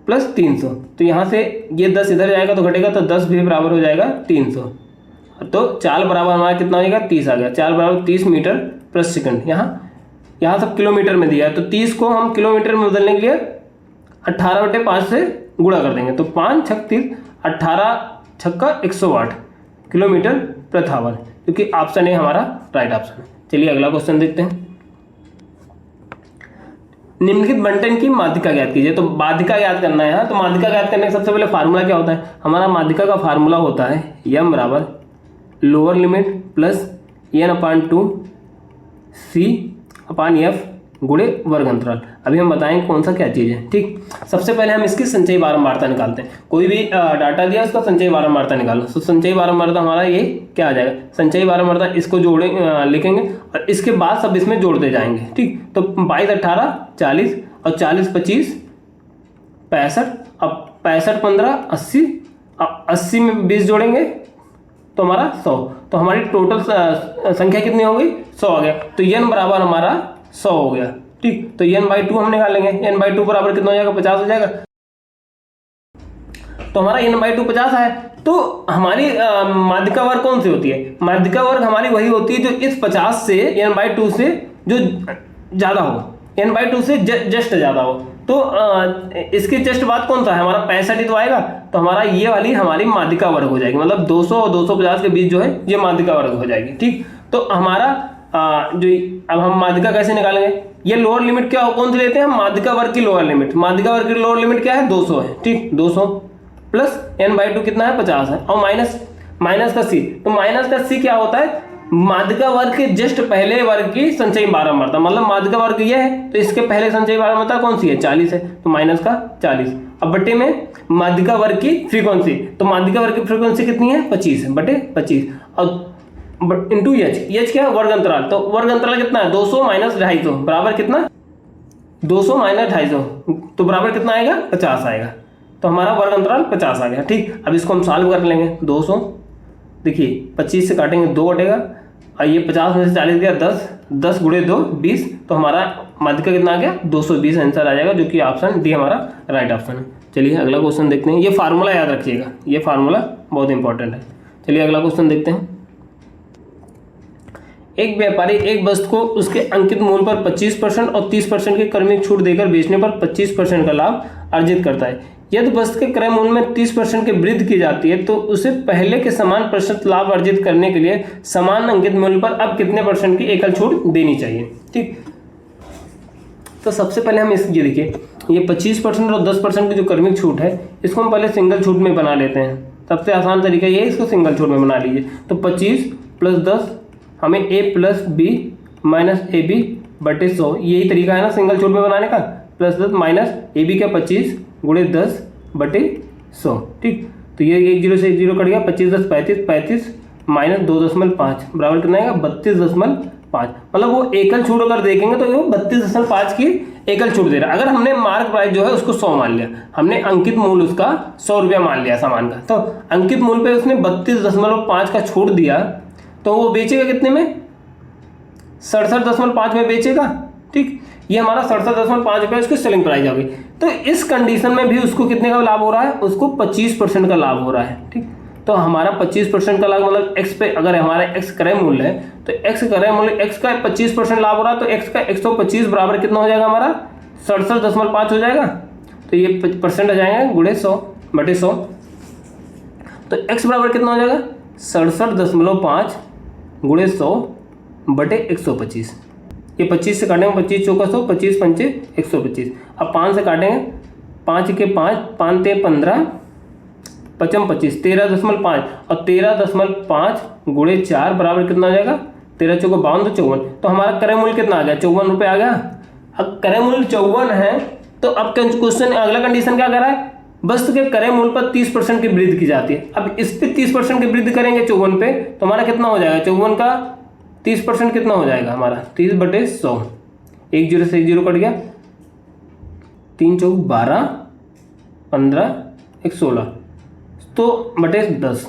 प्लस 300। तो यहाँ से ये 10 इधर जाएगा तो घटेगा, तो 10 भी बराबर हो जाएगा 300। तो चाल बराबर हमारा कितना हो जाएगा 30 आ गया। चाल बराबर 30 मीटर प्रति सेकंड। यहाँ सब किलोमीटर में दिया है, तो 30 को हम किलोमीटर में बदलने के लिए 18/5 से गुणा कर देंगे। तो 5 छक 30, 18 छक्का 108 किलोमीटर प्रति आवर, क्योंकि ऑप्शन ए हमारा राइट ऑप्शन है। चलिए अगला क्वेश्चन देखते हैं। निम्नलिखित बंटन की माध्यिका ज्ञात कीजिए। तो माध्यिका ज्ञात करना है यहाँ। तो माध्यिका ज्ञात करने का सबसे पहले फार्मूला क्या होता है, हमारा माध्यिका का फार्मूला होता है m बराबर lower limit plus n/2 c/f गुणे वर्ग अंतराल। अभी हम बताएंगे कौन सा क्या चीज़ है, ठीक। सबसे पहले हम इसकी संचयी बारंबारता निकालते हैं। कोई भी डाटा दिया उसका संचयी बारंबारता निकालना। तो संचयी बारंबारता हमारा ये क्या आ जाएगा, संचयी बारंबारता इसको लिखेंगे और इसके बाद सब इसमें जोड़ते जाएंगे, ठीक। तो 22 18 40 और 40 25 65, अब 65 15 80, 80 में 20 जोड़ेंगे तो हमारा 100। तो हमारी टोटल संख्या कितनी हो गई, 100 आ गया। तो n बराबर हमारा 100 हो गया, ठीक। तो n/2 हम निकालेंगे। n/2 बराबर कितना हो जाएगा, 50 हो जाएगा। तो हमारा n/2 50 है। तो हमारी माध्यिका वर्ग कौन सी होती है, माध्यिका वर्ग हमारी वही होती है जो इस 50 से n/2 से जो ज़्यादा हो, n/2 से जस्ट ज़्यादा हो। तो इसके जस्ट बाद कौन सा है हमारा 65 ही तो आएगा। तो हमारा ये वाली हमारी माध्यिका वर्ग हो जाएगी। मतलब 200 और 250 के बीच जो है ये माध्यिका वर्ग हो जाएगी, ठीक। तो हमारा जो अब हम माध्यिका कैसे निकालेंगे, ये लोअर लिमिट क्या कौन सी लेते हैं हम, माध्यिका वर्ग की लोअर लिमिट। माध्यिका वर्ग की लोअर लिमिट क्या है 200 है, ठीक। 200 प्लस n/2 कितना है 50 है, और माइनस का c। तो माइनस का c क्या होता है, माध्यिका वर्ग के जस्ट पहले वर्ग की संचयी बारंबारता। मतलब माध्यिका वर्ग ये है तो इसके पहले संचयी बारंबारता कौन सी है 40 है, तो माइनस का 40। अब बटे में माध्यिका वर्ग की फ्रीक्वेंसी, तो माध्यिका वर्ग की फ्रीक्वेंसी कितनी है 25 बटे 25 और इंटू एच क्या है वर्ग अंतराल। तो वर्ग अंतराल कितना है 200 माइनस 250 बराबर कितना 200 माइनस 250 तो बराबर कितना आएगा 50 आएगा। तो हमारा वर्ग अंतराल 50 आ गया, ठीक। अब इसको हम सॉल्व कर लेंगे। 200 देखिए 25 से काटेंगे 2 कटेगा और ये 50 में से 40 गया 10 गुणे 2 20। तो हमारा माध्यिका कितना आ गया 220 आंसर आ जाएगा, जो कि ऑप्शन डी हमारा राइट ऑप्शन है। चलिए अगला क्वेश्चन देखते हैं। ये फार्मूला याद रखिएगा, ये फार्मूला बहुत इंपॉर्टेंट है। चलिए अगला क्वेश्चन देखते हैं। एक व्यापारी एक वस्तु को उसके अंकित मूल्य पर 25% और 30% की क्रमिक छूट देकर बेचने पर 25% का लाभ अर्जित करता है। यदि वस्तु के क्रय मूल्य में 30% की वृद्धि की जाती है तो उसे पहले के समान प्रतिशत लाभ अर्जित करने के लिए समान अंकित मूल्य पर अब कितने % की एकल छूट देनी चाहिए, ठीक। तो सबसे पहले हम ये देखिए, ये 25% और 10% की जो क्रमिक छूट है इसको हम पहले सिंगल छूट में बना लेते हैं। सबसे आसान तरीका ये है, इसको सिंगल छूट में बना लीजिए। तो 25 + 10 हमें a + b - ab बटे 100, यही तरीका है ना सिंगल छूट में बनाने का। प्लस 10 माइनस ab का 25 गुणे 10 बटे 100, ठीक। तो ये 1 0 से 1 0 कट गया, 25 10 35 35 माइनस 2.5 बराबर कितना आएगा 32.5। मतलब वो एकल छूट अगर देखेंगे तो वो 32.5 की एकल छूट दे रहा है। अगर हमने मार्क प्राइस जो है उसको 100 मान लिया, हमने अंकित मूल्य उसका 100 रुपया मान लिया सामान का, तो अंकित मूल्य पे उसने 32.5 का छूट दिया, तो वो बेचेगा कितने में? 67.5 में बेचेगा। ठीक, ये हमारा 67.5 रुपये उसकी सेलिंग प्राइस आ गई। तो इस कंडीशन में भी उसको कितने का लाभ हो रहा है? उसको 25% का लाभ हो रहा है। ठीक, तो हमारा 25% का लाभ मतलब x पे अगर हमारा x क्रय मूल्य है तो x क्रय मूल्य x का 25% लाभ हो रहा है, तो x का 125 बराबर कितना हो जाएगा हमारा? 67.5 हो जाएगा। तो ये परसेंट आ जाएंगे गुणे 100/100, तो x बराबर कितना हो जाएगा? 67.5 गुणे 100/125। ये 25 से काटेंगे, 25 चौका 100, 25 पंचे 125। अब 5 से काटेंगे, 5 के 5, 5 ते 15, 55 25, 13.5 और 13.5 गुणे 4 बराबर कितना हो जाएगा? 13 चौका 52 तो 54। तो हमारा क्रय मूल्य कितना आ गया? 54 रुपये आ गया। अब क्रय मूल्य 54 है, तो अब क्वेश्चन अगला कंडीशन क्या कर रहा है? वस्तु के क्रय मूल्य पर 30% की वृद्धि की जाती है। अब इस पे 30% की वृद्धि करेंगे 54 पे, तो हमारा कितना हो जाएगा? 54 का 30% कितना हो जाएगा हमारा? 30/100। 1 0 से 1 0 कट गया, 3 चौक 12, 15, 1 16, तो बटे 10,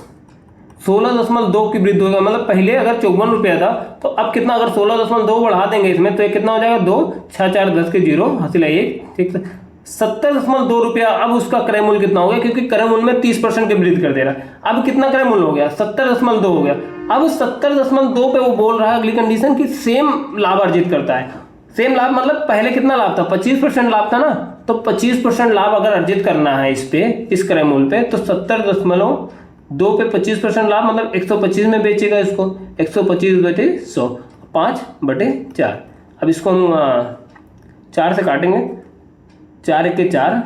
16.2 की वृद्धि होगा। मतलब पहले अगर 54 रुपया था, तो अब कितना? अगर 16.2 बढ़ा देंगे इसमें, तो ये कितना हो जाएगा? 2 6 4 10 के 0 हासिल है 1। ठीक है, 70.2 रुपया अब उसका क्रय मूल्य कितना हो गया? क्योंकि क्रय मूल्य में 30% की वृद्धि कर दे रहा है। अब कितना क्रय मूल्य हो गया? 70.2 हो गया। अब 70.2 पे वो बोल रहा है अगली कंडीशन की सेम लाभ अर्जित करता है। सेम लाभ मतलब पहले कितना लाभ था? 25% लाभ था ना, तो 25% लाभ अगर अर्जित करना है इस पे, इस क्रय मूल्य पे, तो 70.2 पे 25% लाभ मतलब 125 में बेचेगा इसको। 125/100, 5/4। अब इसको हम 4 से काटेंगे, 4 1 के 4,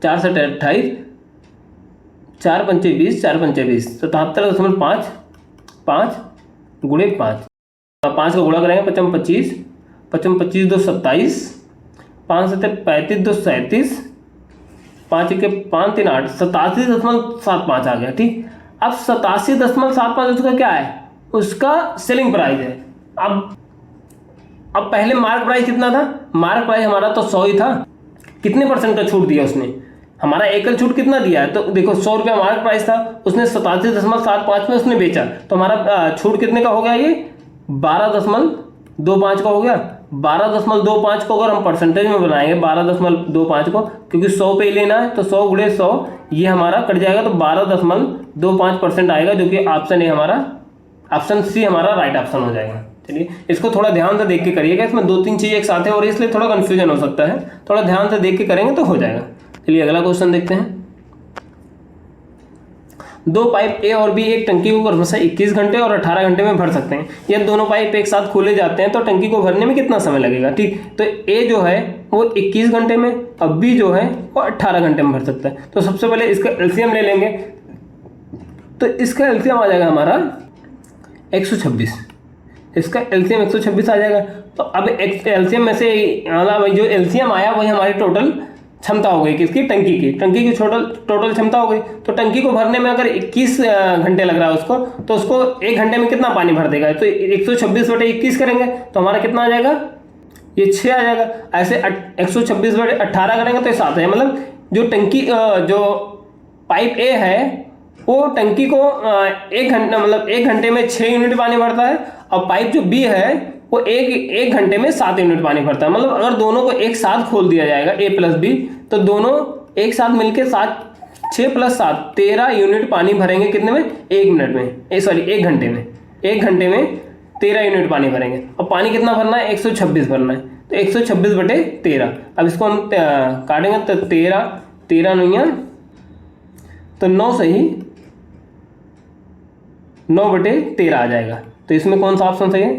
4 से 28, 4 पंचे 20, 4 पंचे 20, 77.5, 5 गुणे 5, 5 का गुणा करेंगे, 55 25, 55 25 2 27, 5 7 35 2 37, 5 के 5 3 8, 87.75 आ गया। ठीक, अब 87.75 उसका क्या है? उसका सेलिंग प्राइस है। अब पहले मार्क प्राइस कितना था? मार्क प्राइस हमारा तो 100 ही था। कितने परसेंट का छूट दिया उसने? हमारा एकल छूट कितना दिया है? तो देखो 100 रुपया मार्क प्राइस था, उसने 87.75 में उसने बेचा, तो हमारा छूट कितने का हो गया? ये 12.25 का हो गया। 12.25 को अगर हम परसेंटेज में बनाएंगे 12.25 को, क्योंकि 100 पे ही लेना है, तो 100 गुणे 100 ये हमारा कट जाएगा, तो 12.25% आएगा, जो कि ऑप्शन ए हमारा, ऑप्शन सी हमारा राइट ऑप्शन हो जाएगा। चलिए इसको थोड़ा ध्यान से देख के करिएगा, इसमें 2-3 चीज़ एक साथ है और इसलिए थोड़ा कन्फ्यूजन हो सकता है, थोड़ा ध्यान से देख के करेंगे तो हो जाएगा। चलिए अगला क्वेश्चन देखते हैं। 2 पाइप ए और बी एक टंकी को क्रमशः 21 घंटे और 18 घंटे में भर सकते हैं। यह दोनों पाइप एक साथ खोले जाते हैं तो टंकी को भरने में कितना समय लगेगा? ठीक, तो ए जो है वो 21 घंटे में और बी जो है वो 18 घंटे में भर सकता है। तो सबसे पहले इसका एलसीएम ले लेंगे, तो इसका एलसीएम आ जाएगा हमारा 126। इसका एलसीएम 126 आ जाएगा। तो अब एलसीएम में से जो एलसीएम आया वही हमारी टोटल क्षमता हो गई किसकी? टंकी की। टंकी की टोटल क्षमता हो गई। तो टंकी को भरने में अगर 21 घंटे लग रहा है उसको, तो उसको 1 घंटे में कितना पानी भर देगा? तो 126/21 करेंगे तो हमारा कितना आ जाएगा? ये 6 आ जाएगा। ऐसे 126/18 करेंगे तो ये 7 है। मतलब जो टंकी जो पाइप ए है वो टंकी को 1 घंटा मतलब 1 घंटे में 6 यूनिट पानी भरता है, और पाइप जो बी है वो एक घंटे में 7 यूनिट पानी भरता है। मतलब अगर दोनों को एक साथ खोल दिया जाएगा ए प्लस बी, तो दोनों एक साथ मिलकर 6 + 7 13 यूनिट पानी भरेंगे। कितने में? 1 मिनट में, सॉरी 1 घंटे में। 1 घंटे में 13 यूनिट पानी भरेंगे। और पानी कितना भरना है? 126 भरना है। तो 126/13। अब इसको हम काटेंगे तो 13 नहीं, तो 9 से ही 9/13 आ जाएगा। तो इसमें कौन सा ऑप्शन सही है?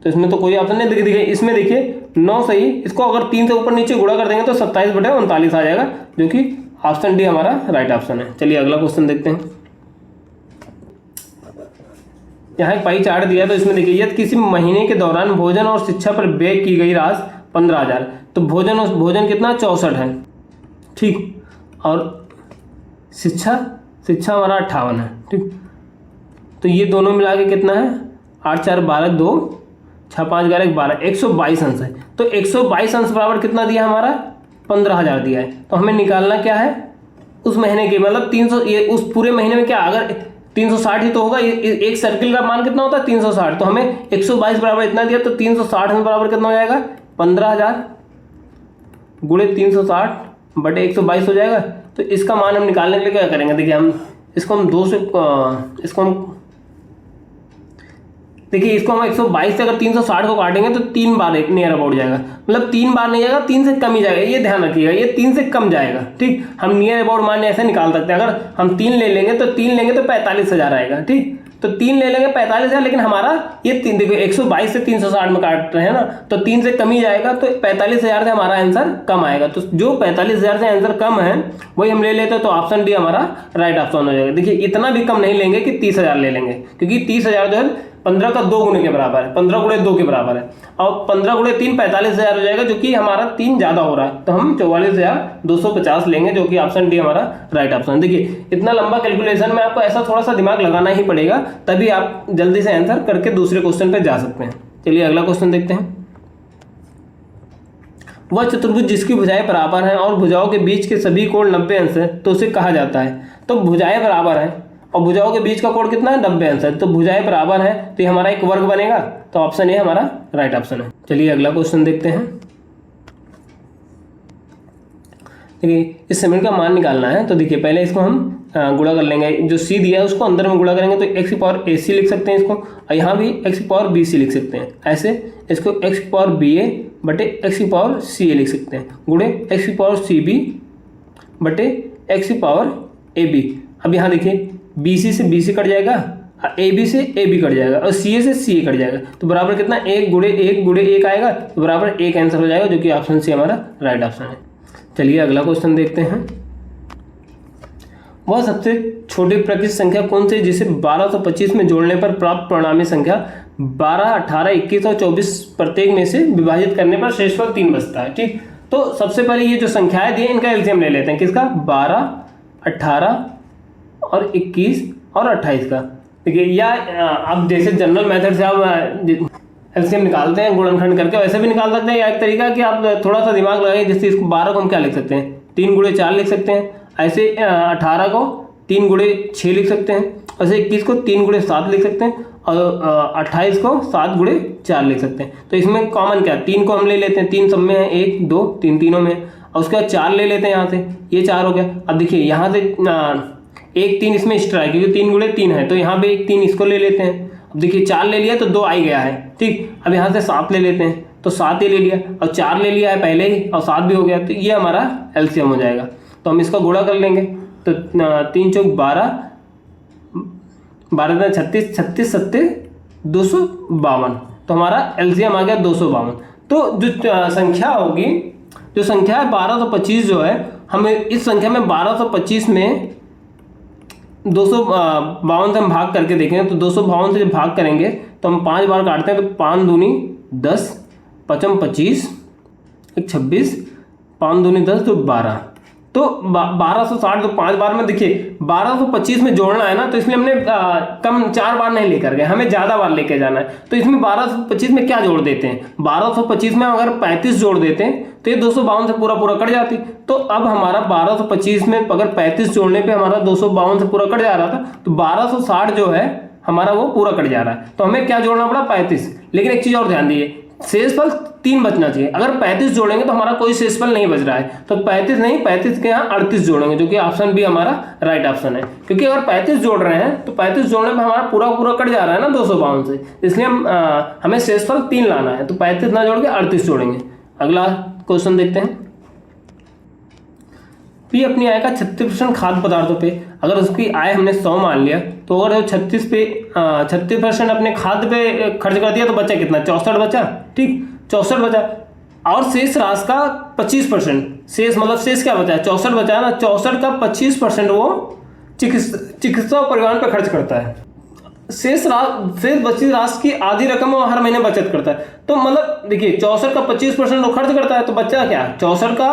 तो इसमें तो कोई ऑप्शन नहीं देखिए, इसमें देखिए 9 सही। इसको अगर 3 से ऊपर नीचे गुणा कर देंगे तो 27/39 आ जाएगा, जो कि ऑप्शन डी हमारा राइट ऑप्शन है। चलिए अगला क्वेश्चन देखते हैं। यहाँ एक पाई चार्ट दिया है, तो इसमें देखिए यदि किसी महीने के दौरान भोजन और शिक्षा पर व्यय की गई राशि 15,000, तो भोजन कितना? 64 है। ठीक, और शिक्षा हमारा 58 है। ठीक, तो ये दोनों मिला के कितना है? 8 4 12 2 6 5 11 12, 122 अंश है। तो 122 अंश बराबर कितना दिया हमारा, 15,000 दिया है। तो हमें निकालना क्या है, उस महीने की मतलब 300, ये उस पूरे महीने में क्या, अगर 360 ही तो होगा, एक सर्किल का मान कितना होता है 360, तो हमें 122 बराबर इतना दिया, तो 360 में बराबर कितना हो जाएगा 15,000 गुणे 360 बटे 122 हो जाएगा। तो इसका मान हम निकालने के लिए क्या करेंगे, देखिए हम इसको हम 2 से इसको हम देखिए इसको हम 122 से अगर 360 को काटेंगे तो 3 बार नियर अबाउट जाएगा, मतलब 3 बार नहीं जाएगा, 3 से कम ही जाएगा, ये ध्यान रखिएगा, ये 3 से कम जाएगा। ठीक, हम नियर अबाउट मान ऐसे निकाल सकते हैं, अगर हम 3 ले लेंगे तो 3 लेंगे तो 45,000 आएगा। ठीक, तो 3 ले लेंगे 45,000, लेकिन हमारा ये 3 देखो 122 से 360 में काट रहे हैं ना, तो 3 से कम ही जाएगा, तो 45,000 से हमारा आंसर कम आएगा। तो जो 45,000 से आंसर कम है वही हम ले लेते हैं, तो ऑप्शन डी हमारा राइट ऑप्शन हो जाएगा। देखिए इतना भी कम नहीं लेंगे कि 30,000 ले लेंगे, क्योंकि 30,000 जो है 15 का 2 गुने के बराबर है, 15 गुणे 2 के बराबर है, और 15 गुणे 3 45,000 हो जाएगा, जो कि हमारा 3 ज्यादा हो रहा है, तो हम 44,250 लेंगे, जो कि ऑप्शन डी हमारा राइट ऑप्शन। देखिए इतना लंबा कैलकुलेशन में आपको ऐसा थोड़ा सा दिमाग लगाना ही पड़ेगा, तभी आप जल्दी से आंसर करके दूसरे क्वेश्चन पे जा सकते हैं। चलिए अगला क्वेश्चन देखते हैं। वह चतुर्भुज जिसकी भुजाएं बराबर हैं और भुजाओं के बीच के सभी कोण 90 अंश है, तो उसे कहा जाता है। तो भुजाएं बराबर हैं और भुजाओं के बीच का कोण कितना है 90 अंश है, तो भुजाएं बराबर है, तो ये हमारा एक वर्ग बनेगा, तो ऑप्शन ए हमारा राइट ऑप्शन है। चलिए अगला क्वेश्चन देखते हैं। देखिए इस समीकरण का मान निकालना है, तो देखिए पहले इसको हम गुणा कर लेंगे, जो सी दिया है उसको अंदर में गुणा करेंगे, तो एक्स की पावर ए सी लिख सकते हैं इसको, और यहाँ भी एक्स की पावर बी सी लिख सकते हैं, ऐसे इसको एक्स की पावर बी ए बटे एक्स की पावर सी ए लिख सकते हैं, गुणे एक्स की पावर सी बी बटे एक्स की पावर ए बी। अब यहाँ देखिए बी सी से बी सी कट जाएगा, ए बी से ए बी कट जाएगा, और सी ए से सी ए कट जाएगा, तो बराबर कितना 1 गुणे 1 गुणे 1 आएगा, तो बराबर 1 आंसर हो जाएगा, जो कि ऑप्शन सी हमारा राइट ऑप्शन है। चलिए अगला क्वेश्चन देखते हैं। वह सबसे छोटी प्राकृतिक संख्या कौन सी जिसे 1225 में जोड़ने पर प्राप्त परिणामी संख्या 12, 18, 21 और 24 प्रत्येक में से विभाजित करने पर शेषफल 3 बचता है। ठीक, तो सबसे पहले ये जो संख्याएं दी हैं इनका एलसीएम ले लेते हैं, किसका 12, 18 और 21 और 28 का। देखिए या आप जैसे जनरल मेथड से आप एलसीएम निकालते हैं गुणनखंड करके, वैसे भी निकाल सकते हैं, या एक तरीका कि आप थोड़ा सा दिमाग लगाइए, जैसे इसको 12 को हम क्या लिख सकते हैं 3 गुणे 4 लिख सकते हैं, ऐसे 18 को 3 गुणे 6 लिख सकते हैं, ऐसे 21 को 3 गुणे 7 लिख सकते हैं, और 28 को 7 गुणे 4 लिख सकते हैं। तो इसमें कॉमन क्या है, 3 को हम ले लेते हैं, 3 सब में है, 1 2 3 तीनों में, और उसके बाद 4 ले लेते हैं यहाँ से, ये 4 हो गया। अब देखिए यहाँ से 1 3 इसमें एक्स्ट्रा है, क्योंकि 3 गुणे 3 है, तो यहाँ पे 1 3 इसको ले लेते हैं। अब देखिए 4 ले लिया तो 2 आ ही गया है। ठीक, अब यहाँ से 7 ले लेते हैं, तो 7 ही ले लिया, और 4 ले लिया है पहले ही, और 7 भी हो गया, तो ये हमारा एलसीएम हो जाएगा। तो हम इसका गुणा कर लेंगे, तो 3 चौक 12, 12 36, 36 सत्ते 252, तो हमारा एलसीएम आ गया 252। तो जो संख्या होगी, जो संख्या है 1225 जो है, हमें इस संख्या में 1225 में 252 से हम भाग करके देखेंगे, तो 252 से जब भाग करेंगे तो हम 5 बार काटते हैं, तो 5 दूनी 10, 5 25, 1 26, 5 दूनी 10, तो 12, तो 1260, तो 5 बार में देखिए 1225 में जोड़ना है ना, तो इसलिए हमने कम 4 बार नहीं लेकर गए, हमें ज़्यादा बार लेके जाना है। तो इसमें 1225 में क्या जोड़ देते हैं, 1225 में अगर 35 जोड़ देते हैं तो ये 252 से पूरा कट जाती। तो अब हमारा 1225 में अगर 35 जोड़ने पे हमारा 252 से पूरा कट जा रहा था, तो 1260 जो है हमारा वो पूरा कट जा रहा है, तो हमें क्या जोड़ना पड़ा 35। लेकिन एक चीज़ और ध्यान दीजिए, शेषफल 3 बचना चाहिए, अगर 35 जोड़ेंगे तो हमारा कोई शेषफल नहीं बच रहा है, तो 35 नहीं, 35 के यहाँ 38 जोड़ेंगे, जो कि ऑप्शन बी हमारा राइट ऑप्शन है। क्योंकि अगर 35 जोड़ रहे हैं तो 35 जोड़ने में हमारा पूरा कट जा रहा है ना 252 से, इसलिए हमें शेषफल 3 लाना है, तो 35 ना जोड़ के 38 जोड़ेंगे। अगला क्वेश्चन देखते हैं। पी अपनी आय का 36% खाद्य पदार्थों पे, अगर उसकी आय हमने 100 मान लिया, तो अगर 36% अपने खाद्य पे खर्च कर दिया, तो बचा कितना 64 बचा। ठीक, 64 बचा, और शेष राशि का 25%, शेष मतलब शेष क्या बचा है 64 बचा है ना, 64 का 25% वो चिकित्सा और परिवहन पर खर्च करता है। शेष बची राशि की आधी रकम वो हर महीने बचत करता है। तो मतलब देखिए 64 का 25% वो खर्च करता है, तो बचा क्या 64 का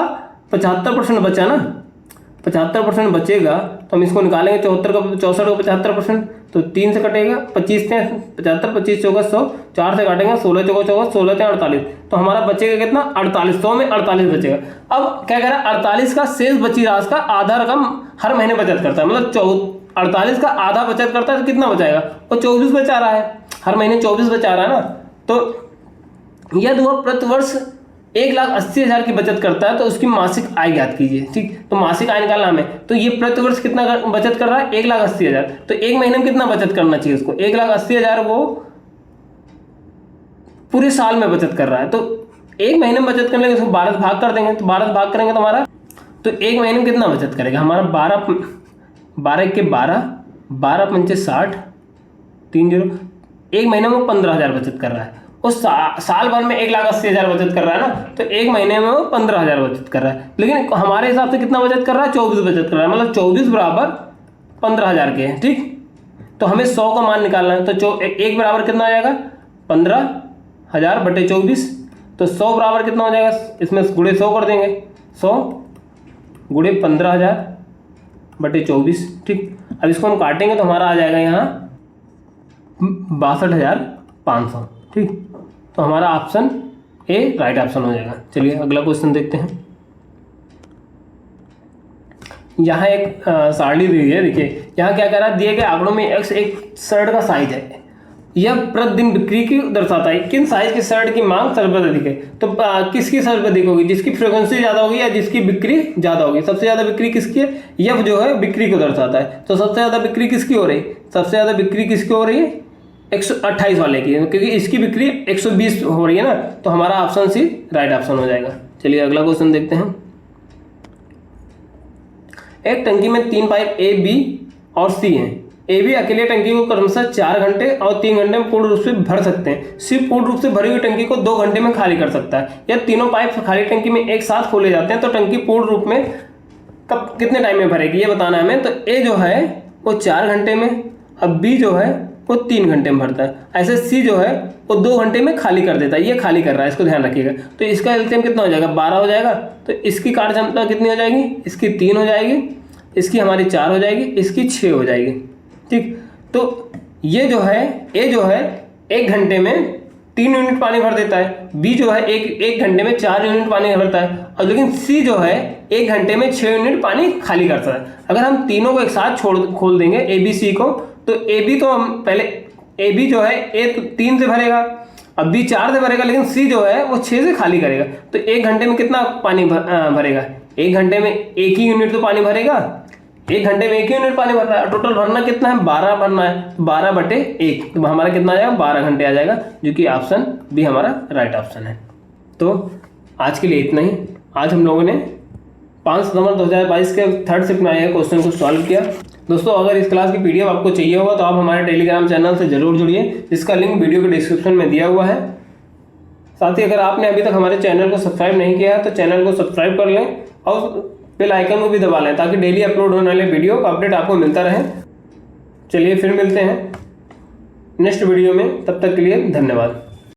75% बचा ना, 75% बचेगा, तो हम इसको निकालेंगे 74 का 64 को 75%, तो 3 से कटेगा, 25 से 75, 25 चौका 100, 4 से काटेंगे 16 चौका 24, 16 से 48, तो हमारा बचेगा कितना 48, 100 में 48 बचेगा। अब क्या कह रहा है 48 का शेष बची राशि का आधा रकम हर महीने बचत करता है, मतलब 48 का आधा बचत करता है तो कितना बचाएगा, वो 24 बचा रहा है, हर महीने 24 बचा रहा है ना। तो यदि वह प्रति वर्ष 1,80,000 की बचत करता है तो उसकी मासिक आय ज्ञात कीजिए। ठीक, तो मासिक आय निकालना हमें, तो ये प्रति वर्ष कितना बचत कर रहा है 1,80,000, तो एक महीने में कितना बचत करना चाहिए उसको, 1,80,000 वो पूरे साल में बचत कर रहा है, तो एक महीने में बचत करने के उसको 12 भाग कर देंगे, तो 12 भाग करेंगे तो हमारा, तो एक महीने में कितना बचत करेगा हमारा 12 के 12, 12 पंचे 60, 3 0, एक महीने में 15,000 बचत कर रहा है। उस साल भर में 1,80,000 बचत कर रहा है ना, तो एक महीने में वो 15,000 बचत कर रहा है, लेकिन हमारे हिसाब से कितना बचत कर रहा है 24 बचत कर रहा है, मतलब 24 बराबर 15,000 के हैं। ठीक, तो हमें 100 का मान निकालना है, तो एक बराबर कितना हो जाएगा 15,000 बटे 24, तो 100 बराबर कितना हो जाएगा, इसमें गुणे 100 कर देंगे, 100 गुणे 15,000 बटे 24। ठीक, अब इसको हम काटेंगे तो हमारा आ जाएगा यहाँ 62,500। ठीक, तो हमारा ऑप्शन ए राइट ऑप्शन हो जाएगा। चलिए अगला क्वेश्चन देखते हैं। यहाँ एक सारणी दी है, देखिए यहाँ क्या कह रहा है, दिए गए आंकड़ों में एक्स एक शर्ट का साइज है, यह प्रतिदिन बिक्री की दर्शाता है, किन साइज की शर्ट की मांग सर्वाधिक है, तो किसकी सर्वाधिक होगी, जिसकी फ्रीक्वेंसी ज़्यादा होगी या जिसकी बिक्री ज़्यादा होगी। सबसे ज़्यादा बिक्री किसकी है, यह जो है बिक्री को दर्शाता है, तो सबसे ज़्यादा बिक्री किसकी हो रही है, सबसे ज़्यादा बिक्री किसकी हो रही है 128 वाले की, क्योंकि इसकी बिक्री 120 हो रही है ना, तो हमारा ऑप्शन सी राइट ऑप्शन हो जाएगा। चलिए अगला क्वेश्चन देखते हैं। एक टंकी में 3 पाइप ए, बी और सी हैं। ए बी अकेले टंकी को क्रमशः 4 घंटे और 3 घंटे में पूर्ण रूप से भर सकते हैं। सी पूर्ण रूप से भरी हुई टंकी को 2 घंटे में खाली कर सकता है। यह तीनों पाइप खाली टंकी में एक साथ खोले जाते हैं तो टंकी पूर्ण रूप में कब कितने टाइम में भरेगी ये बताना है हमें। तो ए जो है वो 4 घंटे में, अब बी जो है वो 3 घंटे में भरता है, ऐसे सी जो है वो 2 घंटे में खाली कर देता है। ये खाली कर रहा है, इसको ध्यान रखिएगा। तो इसका एलसीएम कितना हो जाएगा 12 हो जाएगा। तो इसकी कार्य क्षमता कितनी हो जाएगी, इसकी 3 हो जाएगी, इसकी हमारी 4 हो जाएगी, इसकी 6 हो जाएगी। ठीक, तो ये जो है ए जो है 1 घंटे में 3 यूनिट पानी भर देता है, बी जो है एक घंटे में 4 यूनिट पानी भरता है, और लेकिन सी जो है 1 घंटे में 6 यूनिट पानी खाली करता है। अगर हम तीनों को एक साथ खोल देंगे ए बी सी को, तो ए बी तो हम पहले ए बी जो है ए तो 3 से भरेगा, अब बी 4 से भरेगा, लेकिन सी जो है वो 6 से खाली करेगा। तो 1 घंटे में कितना पानी भरेगा, 1 घंटे में 1 ही यूनिट तो पानी भरेगा, 1 घंटे में 1 ही यूनिट पानी भर रहा है। टोटल भरना कितना है 12 भरना है, 12 बटे 1, तो हमारा कितना आ जाएगा 12 घंटे आ जाएगा, जो कि ऑप्शन बी हमारा राइट ऑप्शन है। तो आज के लिए इतना ही। आज हम लोगों ने 5 सितंबर 2022 के 3rd शिफ्ट में आए हैं क्वेश्चन को सॉल्व किया। दोस्तों अगर इस क्लास की पीडीएफ आपको चाहिए होगा तो आप हमारे टेलीग्राम चैनल से जरूर जुड़िए, जिसका लिंक वीडियो के डिस्क्रिप्शन में दिया हुआ है। साथ ही अगर आपने अभी तक हमारे चैनल को सब्सक्राइब नहीं किया है तो चैनल को सब्सक्राइब कर लें और बेल आइकन को भी दबा लें, ताकि डेली अपलोड होने वाले वीडियो का अपडेट आपको मिलता रहे। चलिए फिर मिलते हैं नेक्स्ट वीडियो में, तब तक के लिए धन्यवाद।